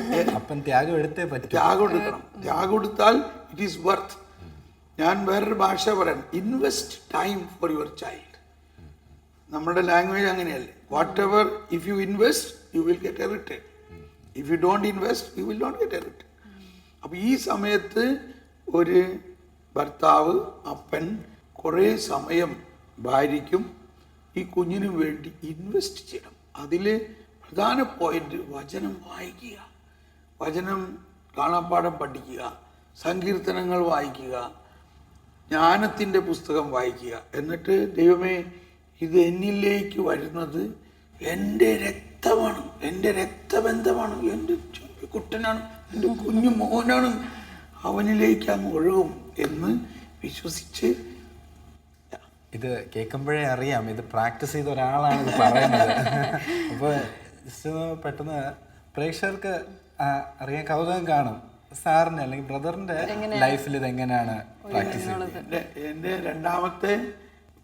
ത്യാഗം എടുക്കണം. ത്യാഗം എടുത്താൽ ഇറ്റ് ഈസ് വർത്ത്. ഞാൻ വേറൊരു ഭാഷ പറയാൻ, invest time for your child. നമ്മുടെ ലാംഗ്വേജ് അങ്ങനെയല്ലേ, whatever if you invest you will get a return, if you don't invest you will not get a return. അപ്പോൾ ഈ സമയത്ത് ഒരു ഭർത്താവ്, അപ്പൻ കുറേ സമയം ഭാര്യയ്ക്കും ഈ കുഞ്ഞിനും വേണ്ടി ഇൻവെസ്റ്റ് ചെയ്യണം. അതിൽ പ്രധാന പോയിന്റ് വചനം വായിക്കുക, വചനം കാണാപ്പാഠം പഠിക്കുക, സങ്കീർത്തനങ്ങൾ വായിക്കുക, ജ്ഞാനത്തിൻ്റെ പുസ്തകം വായിക്കുക. എന്നിട്ട് ദൈവമേ, ഇത് എന്നിലേക്ക് വരുന്നത് എൻ്റെ രക്തമാണ്, എൻ്റെ രക്തബന്ധമാണ്, എൻ്റെ കുട്ടനാണ്, എൻ്റെ കുഞ്ഞു മോനാണ്, അവനിലേക്ക് അങ്ങ് ഒഴുകും എന്ന് വിശ്വസിച്ച്. ഇത് കേൾക്കുമ്പോഴേ അറിയാം ഇത് പ്രാക്ടീസ് ചെയ്ത ഒരാളാണ് ഇത് പറയുന്നത്. അപ്പോൾ ജസ്റ്റ് പെട്ടെന്ന് പ്രേക്ഷകർക്ക് അറിയാൻ കൗതുകം കാണും, സാറിൻ്റെ അല്ലെങ്കിൽ ബ്രദറിൻ്റെ ലൈഫിൽ ഇത് എങ്ങനെയാണ് പ്രാക്ടീസ് ചെയ്യുന്നത്? എൻ്റെ രണ്ടാമത്തെ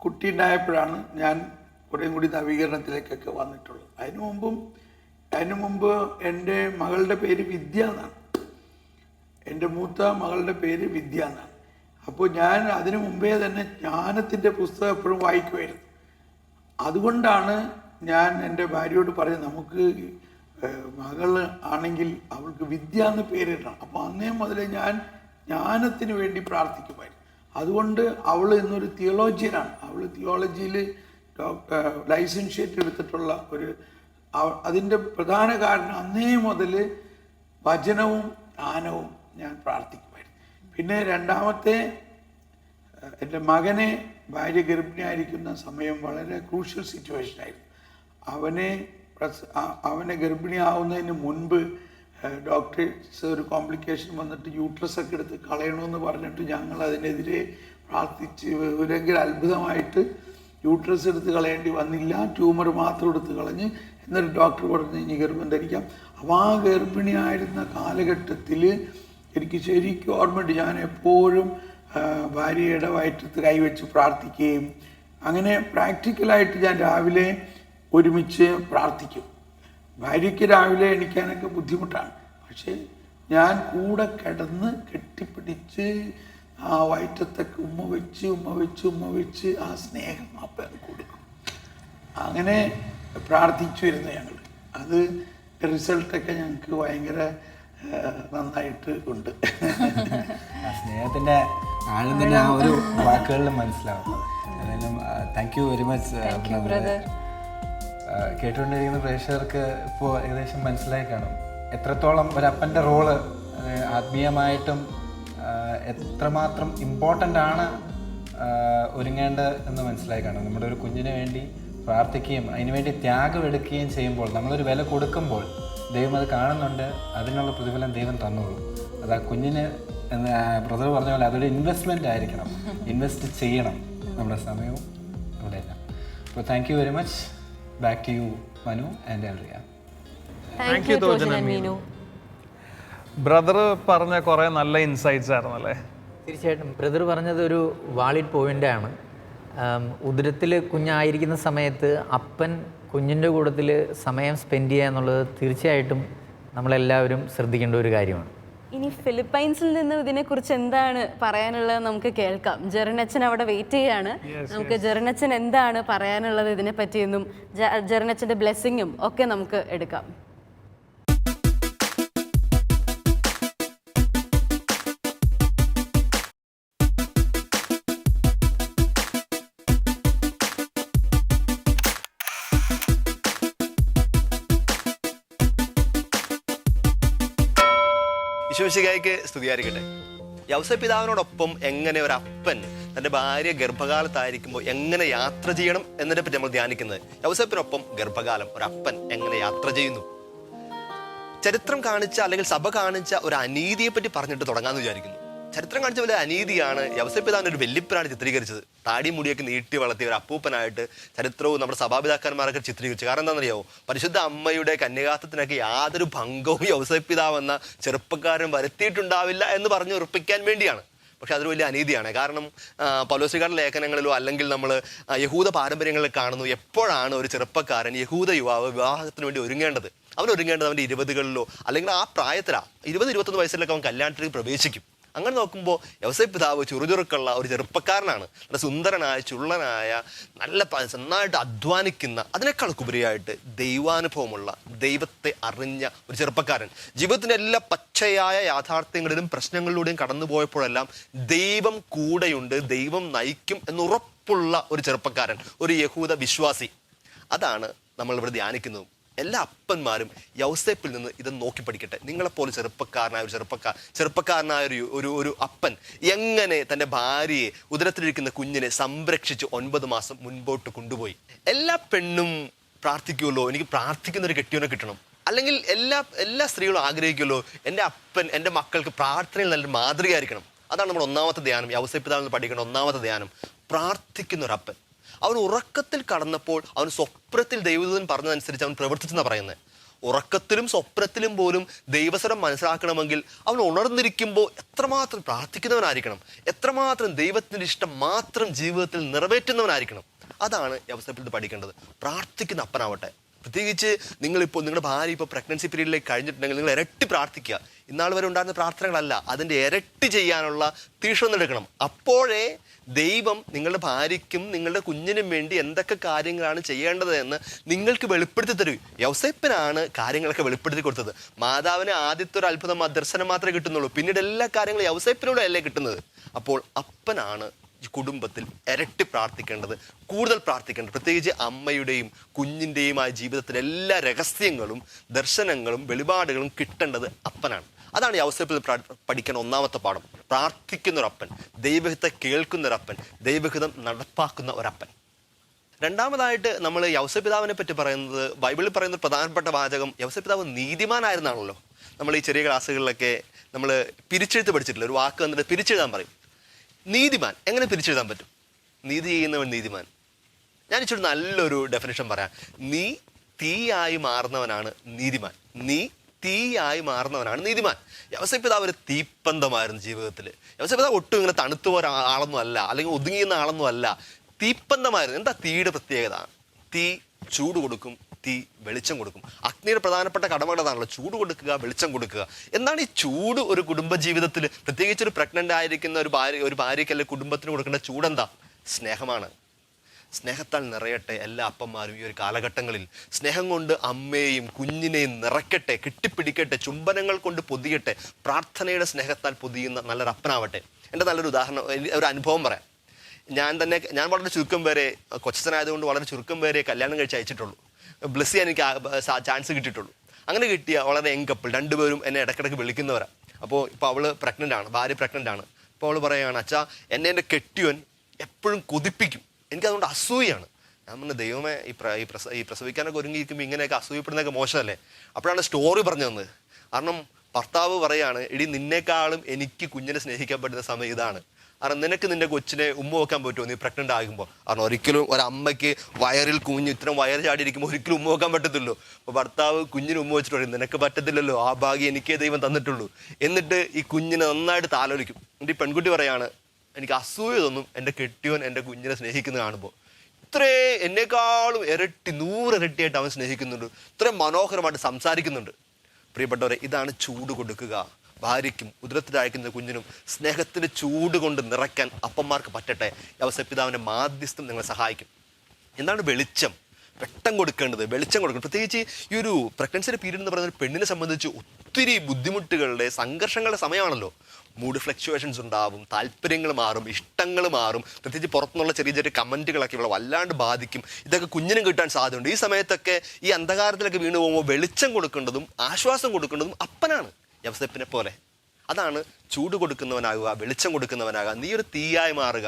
കുട്ടി ഉണ്ടായപ്പോഴാണ് ഞാൻ കുറേയും കൂടി നവീകരണത്തിലേക്കൊക്കെ വന്നിട്ടുള്ളത്. അതിനു മുമ്പ് എൻ്റെ മകളുടെ പേര് വിദ്യ എന്നാണ്, എൻ്റെ മൂത്ത മകളുടെ പേര് വിദ്യ എന്നാണ്. അപ്പോൾ ഞാൻ അതിനു മുമ്പേ തന്നെ ജ്ഞാനത്തിൻ്റെ പുസ്തകം എപ്പോഴും വായിക്കുമായിരുന്നു. അതുകൊണ്ടാണ് ഞാൻ എൻ്റെ ഭാര്യയോട് പറഞ്ഞത്, നമുക്ക് മകൾ ആണെങ്കിൽ അവൾക്ക് വിദ്യ എന്ന് പേരിടണം. അപ്പോൾ അന്നേ മുതലേ ഞാൻ ജ്ഞാനത്തിന് വേണ്ടി പ്രാർത്ഥിക്കുമായിരുന്നു. അതുകൊണ്ട് അവൾ ഇന്നൊരു തിയോളജിയനാണ്. അവൾ തിയോളജിയിൽ ലൈസൻഷ്യേറ്റ് എടുത്തിട്ടുള്ള അതിൻ്റെ പ്രധാന കാരണം അന്നേ മുതൽ വചനവും ജ്ഞാനവും ഞാൻ പ്രാർത്ഥിക്കുമായിരുന്നു. പിന്നെ രണ്ടാമത്തെ എൻ്റെ മകനെ ഭാര്യ ഗർഭിണിയായിരിക്കുന്ന സമയം വളരെ ക്രൂഷ്യൽ സിറ്റുവേഷനായിരുന്നു. അവനെ ഗർഭിണിയാവുന്നതിന് മുൻപ് ഡോക്ടേഴ്സ് ഒരു കോംപ്ലിക്കേഷൻ വന്നിട്ട് യൂട്രസൊക്കെ എടുത്ത് കളയണമെന്ന് പറഞ്ഞിട്ട് ഞങ്ങൾ അതിനെതിരെ പ്രാർത്ഥിച്ച് ഒരെങ്കിൽ അത്ഭുതമായിട്ട് യൂട്രസ് എടുത്ത് കളയേണ്ടി വന്നില്ല, ട്യൂമർ മാത്രം എടുത്ത് കളഞ്ഞ്. എന്നിട്ട് ഡോക്ടർ പറഞ്ഞ് ഇനി ഗർഭം ധരിക്കാം. അപ്പോൾ ആ ഗർഭിണിയായിരുന്ന കാലഘട്ടത്തിൽ എനിക്ക് ശരിക്കും ഓർമ്മയുണ്ട്, ഞാൻ എപ്പോഴും ഭാര്യയുടെ വയറ്റത്ത് കൈവച്ച് പ്രാർത്ഥിക്കുകയും അങ്ങനെ പ്രാക്ടിക്കലായിട്ട് ഞാൻ രാവിലെ ഒരുമിച്ച് പ്രാർത്ഥിക്കും. ഭാര്യയ്ക്ക് രാവിലെ എണീക്കാനൊക്കെ ബുദ്ധിമുട്ടാണ്, പക്ഷേ ഞാൻ കൂടെ കിടന്ന് കെട്ടിപ്പിടിച്ച് ആ വയറ്റത്തൊക്കെ ഉമ്മ വെച്ച് ആ സ്നേഹം അപ്പം കൊടുക്കും. അങ്ങനെ പ്രാർത്ഥിച്ചു വരുന്നു ഞങ്ങൾ. അത് റിസൾട്ടൊക്കെ ഞങ്ങൾക്ക് ഭയങ്കര നന്നായിട്ട് ഉണ്ട്. സ്നേഹത്തിൻ്റെ ആഴം തന്നെ ആ ഒരു വാക്കുകളിൽ മനസ്സിലാവും. എന്തായാലും താങ്ക് യു വെരി മച്ച്. കേട്ടുകൊണ്ടിരിക്കുന്ന പ്രേക്ഷകർക്ക് ഇപ്പോൾ ഏകദേശം മനസ്സിലായി കാണും എത്രത്തോളം ഒരപ്പൻ്റെ റോള് ആത്മീയമായിട്ടും എത്രമാത്രം ഇമ്പോർട്ടൻ്റ് ആണ് ഒരുങ്ങേണ്ടത് എന്ന് മനസ്സിലായി കാണും. നമ്മുടെ ഒരു കുഞ്ഞിന് വേണ്ടി പ്രാർത്ഥിക്കുകയും അതിനുവേണ്ടി ത്യാഗം എടുക്കുകയും ചെയ്യുമ്പോൾ, നമ്മളൊരു വില കൊടുക്കുമ്പോൾ ദൈവം അത് കാണുന്നുണ്ട്, അതിനുള്ള പ്രതിഫലം ദൈവം തന്നോളൂ. അത് ആ കുഞ്ഞിന് എന്ന് ബ്രദർ പറഞ്ഞ പോലെ അതൊരു ഇൻവെസ്റ്റ്മെൻ്റ് ആയിരിക്കണം, ഇൻവെസ്റ്റ് ചെയ്യണം നമ്മുടെ സമയവും അവിടെയെല്ലാം. അപ്പോൾ thank you very much. Back to you Manu and Andrea. Thank you Tojan and Meenu. Brother പറഞ്ഞ കുറേ നല്ല ഇൻസൈറ്റ്സ് ആയിരുന്നു അല്ലേ? തീർച്ചയായിട്ടും ബ്രദർ പറഞ്ഞത് ഒരു വാളിഡ് പോയിൻ്റാണ്. ഉദരത്തിൽ കുഞ്ഞായിരിക്കുന്ന സമയത്ത് അപ്പൻ കുഞ്ഞിൻ്റെ കൂട്ടത്തിൽ സമയം സ്പെൻഡ് ചെയ്യുക എന്നുള്ളത് തീർച്ചയായിട്ടും നമ്മളെല്ലാവരും ശ്രദ്ധിക്കേണ്ട ഒരു കാര്യമാണ്. ഇനി ഫിലിപ്പൈൻസിൽ നിന്ന് ഇതിനെക്കുറിച്ച് എന്താണ് പറയാനുള്ളത് നമുക്ക് കേൾക്കാം. ജെറിനച്ചൻ അവിടെ വെയിറ്റ് ചെയ്യാണ്. നമുക്ക് ജെറിനച്ചൻ എന്താണ് പറയാനുള്ളത് ഇതിനെ പറ്റിയെന്നും ജെറിനച്ചൻ്റെ ബ്ലെസ്സിങ്ങും ഒക്കെ നമുക്ക് എടുക്കാം. ഈശോമിശിഹായ്ക്ക് സ്തുതിയായിരിക്കട്ടെ. യൗസേപ്പ് പിതാവിനോടൊപ്പം എങ്ങനെ ഒരു അപ്പൻ തൻ്റെ ഭാര്യ ഗർഭകാലത്തായിരിക്കുമ്പോൾ എങ്ങനെ യാത്ര ചെയ്യണം എന്നതിനെ പറ്റി നമ്മൾ ധ്യാനിക്കുന്നത്. യൗസേപ്പിനൊപ്പം ഗർഭകാലം ഒരു അപ്പൻ എങ്ങനെ യാത്ര ചെയ്യുന്നു. ചരിത്രം കാണിച്ച അല്ലെങ്കിൽ സഭ കാണിച്ച ഒരു അനീതിയെ പറ്റി പറഞ്ഞിട്ട് തുടങ്ങാമെന്ന് വിചാരിക്കുന്നു. ചരിത്രം കാണിച്ച പോലെ അനീതിയാണ് യൗസേപ്പ് പിതാവിൻ്റെ ഒരു വെല്ലിപ്പനാണ് ചിത്രീകരിച്ചത്. താടി മുടിയൊക്കെ നീട്ടി വളർത്തിയ ഒരു അപ്പൂപ്പനായിട്ട് ചരിത്രവും നമ്മുടെ സഭാപിതാക്കന്മാരൊക്കെ ചിത്രീകരിച്ചു. കാരണം എന്താണെന്നറിയാമോ, പരിശുദ്ധ അമ്മയുടെ കന്യകാത്വത്തിനൊക്കെ യാതൊരു ഭംഗവും യൗസേപ്പ് പിതാവ് എന്ന ചെറുപ്പക്കാരൻ വരുത്തിയിട്ടുണ്ടാവില്ല എന്ന് പറഞ്ഞു ഉറപ്പിക്കാൻ വേണ്ടിയാണ്. പക്ഷെ അതൊരു വലിയ അനീതിയാണ്. കാരണം പൗലോസ്ലീഹായുടെ ലേഖനങ്ങളിലോ അല്ലെങ്കിൽ നമ്മൾ യഹൂദ പാരമ്പര്യങ്ങളിൽ കാണുന്നു, എപ്പോഴാണ് ഒരു ചെറുപ്പക്കാരൻ യഹൂദ യുവാവ് വിവാഹത്തിന് വേണ്ടി ഒരുങ്ങേണ്ടത്. അവൻ ഒരുങ്ങേണ്ടത് അവൻ്റെ 20കളിലോ അല്ലെങ്കിൽ ആ പ്രായത്തിലാണ്. 20-21 വയസ്സിലൊക്കെ അവൻ കല്യാണത്തിലേക്ക് പ്രവേശിക്കും. അങ്ങനെ നോക്കുമ്പോൾ യൗസേപ്പ് പിതാവ് ചുറുചുറുക്കുള്ള ഒരു ചെറുപ്പക്കാരനാണ്. നല്ല സുന്ദരനായ ചുള്ളനായ നന്നായിട്ട് അധ്വാനിക്കുന്ന, അതിനേക്കാൾ ഉപരിയായിട്ട് ദൈവാനുഭവമുള്ള, ദൈവത്തെ അറിഞ്ഞ ഒരു ചെറുപ്പക്കാരൻ. ജീവിതത്തിൻ്റെ എല്ലാ പച്ചയായ യാഥാർത്ഥ്യങ്ങളിലും പ്രശ്നങ്ങളിലൂടെയും കടന്നു പോയപ്പോഴെല്ലാം ദൈവം കൂടെയുണ്ട്, ദൈവം നയിക്കും എന്നുറപ്പുള്ള ഒരു ചെറുപ്പക്കാരൻ, ഒരു യഹൂദ വിശ്വാസി. അതാണ് നമ്മളിവിടെ ധ്യാനിക്കുന്നത്. എല്ലാ അപ്പന്മാരും യൗസേപ്പിൽ നിന്ന് ഇത് നോക്കി പഠിക്കട്ടെ. നിങ്ങളെപ്പോലെ ചെറുപ്പക്കാരനായ ഒരു അപ്പൻ എങ്ങനെ തൻ്റെ ഭാര്യയെ, ഉദരത്തിലിരിക്കുന്ന കുഞ്ഞിനെ സംരക്ഷിച്ച് 9 മാസം മുൻപോട്ട് കൊണ്ടുപോയി. എല്ലാ പെണ്ണും പ്രാർത്ഥിക്കുമല്ലോ, എനിക്ക് പ്രാർത്ഥിക്കുന്നൊരു കെട്ടിയവനെ കിട്ടണം. അല്ലെങ്കിൽ എല്ലാ സ്ത്രീകളും ആഗ്രഹിക്കുമല്ലോ, എൻ്റെ അപ്പൻ എൻ്റെ മക്കൾക്ക് പ്രാർത്ഥനയിൽ നല്ലൊരു മാതൃകയായിരിക്കണം. അതാണ് നമ്മുടെ ഒന്നാമത്തെ ധ്യാനം. യൗസേപ്പ് പിതാവിൽ നിന്ന് പഠിക്കേണ്ട ഒന്നാമത്തെ ധ്യാനം, പ്രാർത്ഥിക്കുന്നൊരപ്പൻ. അവൻ ഉറക്കത്തിൽ കടന്നപ്പോൾ അവൻ സ്വപ്നത്തിൽ ദൈവദൂതൻ പറഞ്ഞതനുസരിച്ച് അവൻ പ്രവർത്തിച്ചെന്നാണ് പറയുന്നത്. ഉറക്കത്തിലും സ്വപ്നത്തിലും പോലും ദൈവസ്വരം മനസ്സിലാക്കണമെങ്കിൽ അവൻ ഉണർന്നിരിക്കുമ്പോൾ എത്രമാത്രം പ്രാർത്ഥിക്കുന്നവനായിരിക്കണം, എത്രമാത്രം ദൈവത്തിൻ്റെ ഇഷ്ടം മാത്രം ജീവിതത്തിൽ നിറവേറ്റുന്നവനായിരിക്കണം. അതാണ് യൗസേപ്പിൽ പഠിക്കേണ്ടത്. പ്രാർത്ഥിക്കുന്ന അപ്പനാവട്ടെ. പ്രത്യേകിച്ച് നിങ്ങളുടെ ഭാര്യ ഇപ്പോൾ പ്രഗ്നൻസി പീരീഡിലേക്ക് കഴിഞ്ഞിട്ടുണ്ടെങ്കിൽ നിങ്ങൾ ഇരട്ടി പ്രാർത്ഥിക്കുക. ഇന്നാൾ വരെ ഉണ്ടായിരുന്ന പ്രാർത്ഥനകളല്ല, അതിൻ്റെ ഇരട്ടി ചെയ്യാനുള്ള തീക്ഷ്ണത എടുക്കണം. അപ്പോഴേ ദൈവം നിങ്ങളുടെ ഭാര്യയ്ക്കും നിങ്ങളുടെ കുഞ്ഞിനും വേണ്ടി എന്തൊക്കെ കാര്യങ്ങളാണ് ചെയ്യേണ്ടത് എന്ന് നിങ്ങൾക്ക് വെളിപ്പെടുത്തി തരൂ. യൗസേപ്പിനാണ് കാര്യങ്ങളൊക്കെ വെളിപ്പെടുത്തി കൊടുത്തത്. മാതാവിന് ആദ്യത്തെ ഒരു അത്ഭുതം ദർശനം മാത്രമേ കിട്ടുന്നുള്ളൂ, പിന്നീട് എല്ലാ കാര്യങ്ങളും യൗസേപ്പിനൂടെ അല്ലേ കിട്ടുന്നത്. അപ്പോൾ അപ്പനാണ് കുടുംബത്തിൽ ഇരട്ടി പ്രാർത്ഥിക്കേണ്ടത്, കൂടുതൽ പ്രാർത്ഥിക്കേണ്ടത്. പ്രത്യേകിച്ച് അമ്മയുടെയും കുഞ്ഞിൻ്റെയുമായ ജീവിതത്തിലെ എല്ലാ രഹസ്യങ്ങളും ദർശനങ്ങളും വെളിപാടുകളും കിട്ടേണ്ടത് അപ്പനാണ്. അതാണ് യൗസേപ്പിൽ പഠിക്കുന്ന ഒന്നാമത്തെ പാഠം. പ്രാർത്ഥിക്കുന്നൊരപ്പൻ, ദൈവഹിതത്തെ കേൾക്കുന്നൊരപ്പൻ, ദൈവഹിതം നടപ്പാക്കുന്ന ഒരപ്പൻ. രണ്ടാമതായിട്ട് നമ്മൾ യൗസേപ്പ് പിതാവിനെ പറ്റി പറയുന്നത്, ബൈബിളിൽ പറയുന്ന പ്രധാനപ്പെട്ട വാചകം യൗസേപ്പ് പിതാവ് നീതിമാനായിരുന്നാണല്ലോ. നമ്മൾ ഈ ചെറിയ ക്ലാസ്സുകളിലൊക്കെ നമ്മൾ പിരിച്ചെഴുത്ത് പഠിച്ചിട്ടില്ല. ഒരു വാക്ക് വന്നിട്ട് പിരിച്ചെഴുതാൻ പറയും. നീതിമാൻ എങ്ങനെ പിരിച്ചെഴുതാൻ പറ്റും? നീതി ചെയ്യുന്നവൻ നീതിമാൻ. ഞാൻ ഇച്ചിരി നല്ലൊരു ഡെഫിനേഷൻ പറയാം. നീ തീയായി മാറുന്നവനാണ് നീതിമാൻ. നീ തീയായി മാറുന്നവനാണ് നീതിമാൻ. യൗസേപ്പ് പിതാവ് ഒരു തീപ്പന്തമായിരുന്നു ജീവിതത്തിൽ. യൗസേപ്പ് പിതാവ് ഒട്ടും ഇങ്ങനെ തണുത്തു പോയ ആളൊന്നും അല്ല, അല്ലെങ്കിൽ ഒതുങ്ങിയുന്ന ആളൊന്നും അല്ല. തീപ്പന്തമായിരുന്നു. എന്താ തീയുടെ പ്രത്യേകത? തീ ചൂട് കൊടുക്കും, തീ വെളിച്ചം കൊടുക്കും. അഗ്നിയുടെ പ്രധാനപ്പെട്ട കടമകളതാണല്ലോ, ചൂട് കൊടുക്കുക, വെളിച്ചം കൊടുക്കുക. എന്താണ് ഈ ചൂട് ഒരു കുടുംബ ജീവിതത്തിൽ? പ്രത്യേകിച്ച് ഒരു പ്രഗ്നൻ്റ് ആയിരിക്കുന്ന ഒരു ഭാര്യയ്ക്ക് അല്ലെങ്കിൽ കുടുംബത്തിന് കൊടുക്കേണ്ട ചൂടെന്താ? സ്നേഹമാണ്. സ്നേഹത്താൽ നിറയട്ടെ എല്ലാ അപ്പന്മാരും ഈ ഒരു കാലഘട്ടങ്ങളിൽ. സ്നേഹം കൊണ്ട് അമ്മയെയും കുഞ്ഞിനെയും നിറയ്ക്കട്ടെ, കെട്ടിപ്പിടിക്കട്ടെ, ചുംബനങ്ങൾ കൊണ്ട് പൊതിയട്ടെ. പ്രാർത്ഥനയുടെ സ്നേഹത്താൽ പൊതിയുന്ന നല്ലൊരു അപ്പനാവട്ടെ. എൻ്റെ നല്ലൊരു ഉദാഹരണം, ഒരു അനുഭവം പറയാം. ഞാൻ വളരെ ചുരുക്കം പേരെ, കൊച്ചനായതുകൊണ്ട് വളരെ ചുരുക്കം പേരെ കല്യാണം കഴിച്ച് അയച്ചിട്ടുള്ളൂ. ബ്ലെസ് ചെയ്യാൻ എനിക്ക് ചാൻസ് കിട്ടിയിട്ടുള്ളൂ. അങ്ങനെ കിട്ടിയ വളരെ യങ് കപ്പിൾ, രണ്ടുപേരും എന്നെ ഇടയ്ക്കിടയ്ക്ക് വിളിക്കുന്നവരാണ്. അപ്പോൾ ഇപ്പോൾ അവൾ പ്രഗ്നൻ്റ് ആണ്, ഭാര്യ പ്രഗ്നൻ്റ് ആണ്. അപ്പോൾ അവൾ പറയുകയാണ്, അച്ഛാ എൻ്റെ കെട്ടിയവൻ എപ്പോഴും കൊതിപ്പിക്കും, എനിക്കതുകൊണ്ട് അസൂയാണ്. ഞാൻ പറഞ്ഞ ദൈവമേ, ഈ പ്രസവിക്കാനൊക്കെ ഒരുങ്ങിയിരിക്കുമ്പോൾ ഇങ്ങനെയൊക്കെ അസൂയപ്പെടുന്നതൊക്കെ മോശമല്ലേ? അപ്പോഴാണ് സ്റ്റോറി പറഞ്ഞു തന്നത്. കാരണം ഭർത്താവ് പറയാണ്, എടി നിന്നേക്കാളും എനിക്ക് കുഞ്ഞിനെ സ്നേഹിക്കാൻ പറ്റുന്ന സമയം ഇതാണ്. കാരണം നിനക്ക് നിന്റെ കൊച്ചിനെ ഉമ്മ വെക്കാൻ പറ്റുമോ നീ പ്രഗ്നൻ്റ് ആകുമ്പോൾ? കാരണം ഒരിക്കലും ഒരമ്മയ്ക്ക് വയറിൽ കുഞ്ഞ് ഇത്രയും വയറ് ചാടിയിരിക്കുമ്പോൾ ഒരിക്കലും ഉമ്മ വെക്കാൻ പറ്റത്തില്ലോ. അപ്പോൾ ഭർത്താവ് കുഞ്ഞിന് ഉമ്മ വെച്ചിട്ട് പറയും, നിനക്ക് പറ്റത്തില്ലല്ലോ, ആ ഭാഗ്യം എനിക്കേ ദൈവം തന്നിട്ടുള്ളൂ. എന്നിട്ട് ഈ കുഞ്ഞിനെ നന്നായിട്ട് താലോലിക്കും. എന്നിട്ട് ഈ പെൺകുട്ടി പറയാണ്, എനിക്ക് അസൂയ തോന്നും എൻ്റെ കെട്ടിയവൻ എൻ്റെ കുഞ്ഞിനെ സ്നേഹിക്കുന്നത് കാണുമ്പോൾ. ഇത്രേ എന്നേക്കാളും 100 ഇരട്ടിയായിട്ട് അവൻ സ്നേഹിക്കുന്നുണ്ട്, ഇത്രയും മനോഹരമായിട്ട് സംസാരിക്കുന്നുണ്ട്. പ്രിയപ്പെട്ടവരെ, ഇതാണ് ചൂട് കൊടുക്കുക, ഭാര്യയ്ക്കും ഉദരത്തിലയക്കുന്ന കുഞ്ഞിനും സ്നേഹത്തിൻ്റെ ചൂട് കൊണ്ട് നിറയ്ക്കാൻ അപ്പന്മാർക്ക് പറ്റട്ടെ. യൗസേപ്പിതാവിൻ്റെ മാധ്യസ്ഥം നിങ്ങളെ സഹായിക്കും. എന്താണ് വെളിച്ചം? വെട്ടം കൊടുക്കേണ്ടത്, വെളിച്ചം കൊടുക്കണം. പ്രത്യേകിച്ച് ഈ ഒരു പ്രഗ്നൻസിയുടെ പീരീഡ് എന്ന് പറയുന്ന ഒരു പെണ്ണിനെ സംബന്ധിച്ച് ഒത്തിരി ബുദ്ധിമുട്ടുകളുടെ സംഘർഷങ്ങളുടെ സമയമാണല്ലോ. മൂഡ് ഫ്ലക്ച്വേഷൻസ് ഉണ്ടാവും, താല്പര്യങ്ങൾ മാറും, ഇഷ്ടങ്ങൾ മാറും. പ്രത്യേകിച്ച് പുറത്തുനിന്നുള്ള ചെറിയ ചെറിയ കമൻറ്റുകളൊക്കെ ഇവിടെ വല്ലാണ്ട് ബാധിക്കും. ഇതൊക്കെ കുഞ്ഞിനും കിട്ടാൻ സാധ്യതയുണ്ട്. ഈ സമയത്തൊക്കെ ഈ അന്ധകാരത്തിലൊക്കെ വീണ് പോകുമ്പോൾ വെളിച്ചം കൊടുക്കേണ്ടതും ആശ്വാസം കൊടുക്കേണ്ടതും അപ്പനാണ്, യൗസേപ്പിനെ പോലെ. അതാണ് ചൂട് കൊടുക്കുന്നവനാകുക, വെളിച്ചം കൊടുക്കുന്നവനാകുക. നീ ഒരു തീയായി മാറുക.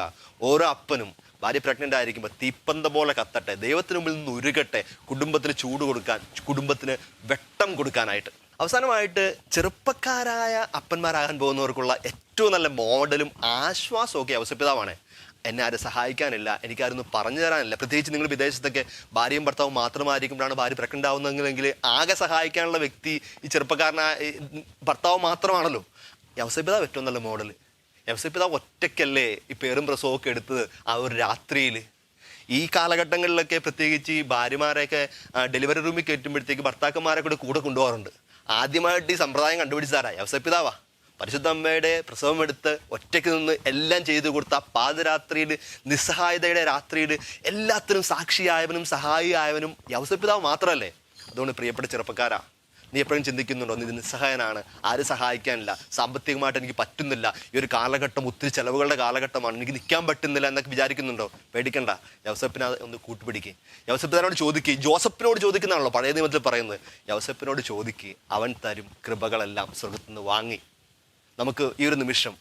ഓരോ അപ്പനും ഭാര്യ പ്രഗ്നൻ്റ് ആയിരിക്കുമ്പോൾ തീപ്പന്തം പോലെ കത്തട്ടെ, ദൈവത്തിന് മുമ്പിൽ നിന്ന് ഉരുകട്ടെ, കുടുംബത്തിന് ചൂട് കൊടുക്കാൻ, കുടുംബത്തിന് വെട്ടം കൊടുക്കാനായിട്ട്. അവസാനമായിട്ട് ചെറുപ്പക്കാരായ അപ്പന്മാരാകാൻ പോകുന്നവർക്കുള്ള ഏറ്റവും നല്ല മോഡലും ആശ്വാസമൊക്കെ യൗസേപ്പിതാവാണ്. എന്നെ ആരും സഹായിക്കാനില്ല, എനിക്കാരൊന്നും പറഞ്ഞു തരാനില്ല. പ്രത്യേകിച്ച് നിങ്ങൾ വിദേശത്തൊക്കെ ഭാര്യയും ഭർത്താവും മാത്രമായിരിക്കുമ്പോഴാണ് ഭാര്യ പ്രഗ്നൻ്റ് ആവുന്നതെങ്കിൽ ആകെ സഹായിക്കാനുള്ള വ്യക്തി ഈ ചെറുപ്പക്കാരനായ ഭർത്താവ് മാത്രമാണല്ലോ. യൗസേപ്പിതാവ് ഏറ്റവും നല്ല മോഡൽ. യൗസേപ്പിതാവ് ഒറ്റയ്ക്കല്ലേ ഈ പേരും പ്രസവമൊക്കെ എടുത്തത് ആ ഒരു രാത്രിയിൽ. ഈ കാലഘട്ടങ്ങളിലൊക്കെ പ്രത്യേകിച്ച് ഈ ഭാര്യമാരെയൊക്കെ ഡെലിവറി റൂമിൽ കയറ്റുമ്പോഴത്തേക്ക് ഭർത്താക്കന്മാരെ കൂടെ കൊണ്ടുപോകാറുണ്ട്. ആദ്യമായിട്ട് ഈ സമ്പ്രദായം കണ്ടുപിടിച്ചതാരാ? യൗസേപ്പിതാവാ. പരിശുദ്ധ അമ്മയുടെ പ്രസവം എടുത്ത് ഒറ്റയ്ക്ക് നിന്ന് എല്ലാം ചെയ്തു കൊടുത്ത പാതിരാത്രിയിൽ, നിസ്സഹായതയുടെ രാത്രിയിൽ എല്ലാത്തിനും സാക്ഷിയായവനും സഹായിയായവനും യൗസേപ്പിതാവ് മാത്രമല്ലേ. അതുകൊണ്ട് പ്രിയപ്പെട്ട ചെറുപ്പക്കാരാ, നീ എപ്പോഴും ചിന്തിക്കുന്നുണ്ടോ നീ നിസ്സഹായനാണ്, ആരും സഹായിക്കാനില്ല, സാമ്പത്തികമായിട്ട് എനിക്ക് പറ്റുന്നില്ല, ഈ ഒരു കാലഘട്ടം ഒത്തിരി ചിലവുകളുടെ കാലഘട്ടമാണ്, എനിക്ക് നിൽക്കാൻ പറ്റുന്നില്ല എന്നൊക്കെ വിചാരിക്കുന്നുണ്ടോ? പേടിക്കണ്ട, യൗസേപ്പിനെ ഒന്ന് കൂട്ടുപിടിക്കുക. യൗസേപ്പിനോട് ചോദിക്കുക. ജോസഫിനോട് ചോദിക്കുന്നതാണല്ലോ പഴയ നിയമത്തിൽ പറയുന്നത്. യൗസേപ്പിനോട് ചോദിക്കുക, അവൻ തരും കൃപകളെല്ലാം സ്വർഗത്തിൽ നിന്ന് വാങ്ങി. നമുക്ക് ഈ ഒരു നിമിഷം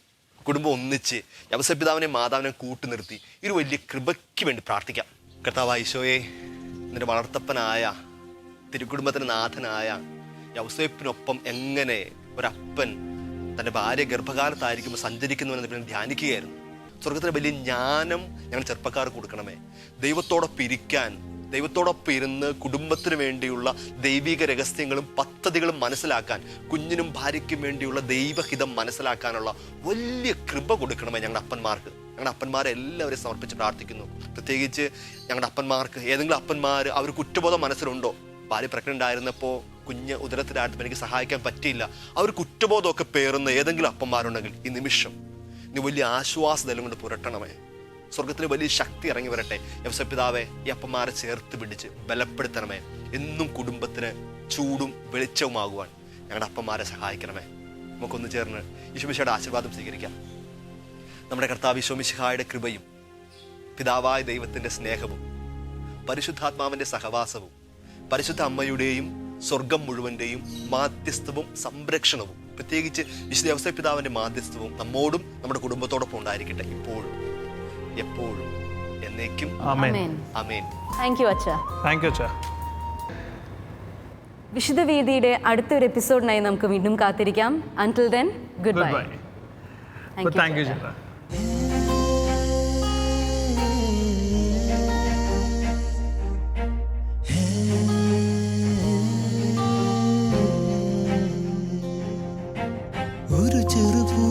കുടുംബം ഒന്നിച്ച് യൗസേപ്പിതാവിനെയും മാതാവിനെയും കൂട്ടുനിർത്തി ഈ ഒരു വലിയ കൃപയ്ക്ക് വേണ്ടി പ്രാർത്ഥിക്കാം. കർത്താവായ ഈശോയെ, നിന്റെ വളർത്തപ്പനായ തിരുക്കുടുംബത്തിന് നാഥനായ യൗസേപ്പിനൊപ്പം എങ്ങനെ ഒരപ്പൻ തൻ്റെ ഭാര്യ ഗർഭകാലത്തായിരിക്കുമ്പോൾ സഞ്ചരിക്കുന്നുവെന്ന് ധ്യാനിക്കുകയായിരുന്നു. സ്വർഗത്തിലെ വലിയ ജ്ഞാനം ഞങ്ങൾ ചെറുപ്പക്കാർക്ക് കൊടുക്കണമേ. ദൈവത്തോടൊപ്പം ഇരിക്കാൻ, ദൈവത്തോടൊപ്പം ഇരുന്ന് കുടുംബത്തിന് വേണ്ടിയുള്ള ദൈവിക രഹസ്യങ്ങളും പദ്ധതികളും മനസ്സിലാക്കാൻ, കുഞ്ഞിനും ഭാര്യയ്ക്കും വേണ്ടിയുള്ള ദൈവഹിതം മനസ്സിലാക്കാനുള്ള വലിയ കൃപ കൊടുക്കണമേ ഞങ്ങളുടെ അപ്പന്മാർക്ക്. ഞങ്ങളുടെ അപ്പന്മാരെ എല്ലാവരെയും സമർപ്പിച്ച് പ്രാർത്ഥിക്കുന്നു. പ്രത്യേകിച്ച് ഞങ്ങളുടെ അപ്പന്മാർക്ക്, ഏതെങ്കിലും അപ്പന്മാർ അവർ കുറ്റബോധം മനസ്സിലുണ്ടോ? ഭാര്യ പ്രഗ്നൻ്റ് ആയിരുന്നപ്പോൾ കുഞ്ഞ് ഉദരത്തിലായിരുന്നപ്പോൾ എനിക്ക് സഹായിക്കാൻ പറ്റിയില്ല, അവർ കുറ്റബോധമൊക്കെ പേറുന്ന ഏതെങ്കിലും അപ്പന്മാരുണ്ടെങ്കിൽ ഈ നിമിഷം നീ വലിയ ആശ്വാസതലം കൊണ്ട് പുരട്ടണമേ. സ്വർഗത്തിന് വലിയ ശക്തി ഇറങ്ങി വരട്ടെ. യൗസേപ്പിതാവെ, ഈ അപ്പന്മാരെ ചേർത്ത് പിടിച്ച് ബലപ്പെടുത്തണമേ. എന്നും കുടുംബത്തിന് ചൂടും വെളിച്ചവുമാകുവാൻ ഞങ്ങളുടെ അപ്പന്മാരെ സഹായിക്കണമേ. നമുക്കൊന്ന് ചേർന്ന് ഈശോമിശിഹായുടെ ആശീർവാദം സ്വീകരിക്കാം. നമ്മുടെ കർത്താവ് ഈശോമിശിഹായുടെ കൃപയും പിതാവായ ദൈവത്തിൻ്റെ സ്നേഹവും പരിശുദ്ധാത്മാവിൻ്റെ സഹവാസവും പരിശുദ്ധ അമ്മയുടെയും സ്വർഗം മുഴുവൻ്റെയും മാധ്യസ്ഥവും സംരക്ഷണവും, പ്രത്യേകിച്ച് വിശുദ്ധ യൗസേപ്പിതാവിൻ്റെ മാധ്യസ്ഥവും നമ്മോടും നമ്മുടെ കുടുംബത്തോടൊപ്പം ഉണ്ടായിരിക്കട്ടെ, ഇപ്പോഴും എപ്പോഴും എന്നേക്കും. ആമേൻ. ആമേൻ. താങ്ക് യു അച്ഛാ. താങ്ക് യു അച്ഛാ. വിശുദ്ധ വേദിയുടെ അടുത്തൊരു എപ്പിസോഡിനായി നമുക്ക് വീണ്ടും കാത്തിരിക്കാം. Until then, good bye. Thank you ചേട്ടാ. ഒരു ചെറുപൂ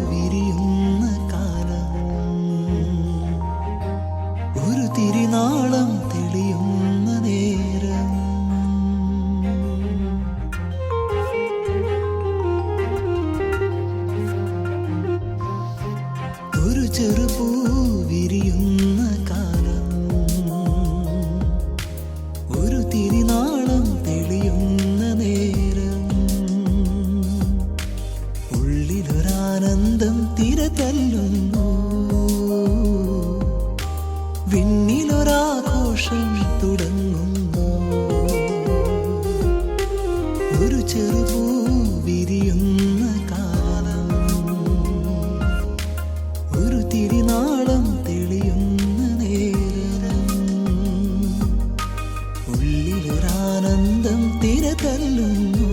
വിരിയുന്ന കാലം, ഒരു തിരിനാളം തെളിയുന്ന നേരം, ഒരു ചെറുപൂ വിരിയുന്ന കാലം, ഒരു തിരിനാളം തെളിയുന്ന നേരം, ഉള്ളിലൊരാനന്ദം തിരതല്ലുന്നു, വിണ്ണിലൊരാഘോഷം തുടങ്ങുന്നു, ഒരു ചെറുപൂ വിരിയുന്ന കാലം, ഒരു തിരിനാളം തെളിയുന്ന നേരം, ഉള്ളിലൊരാനന്ദം തിരതല്ലുന്നു.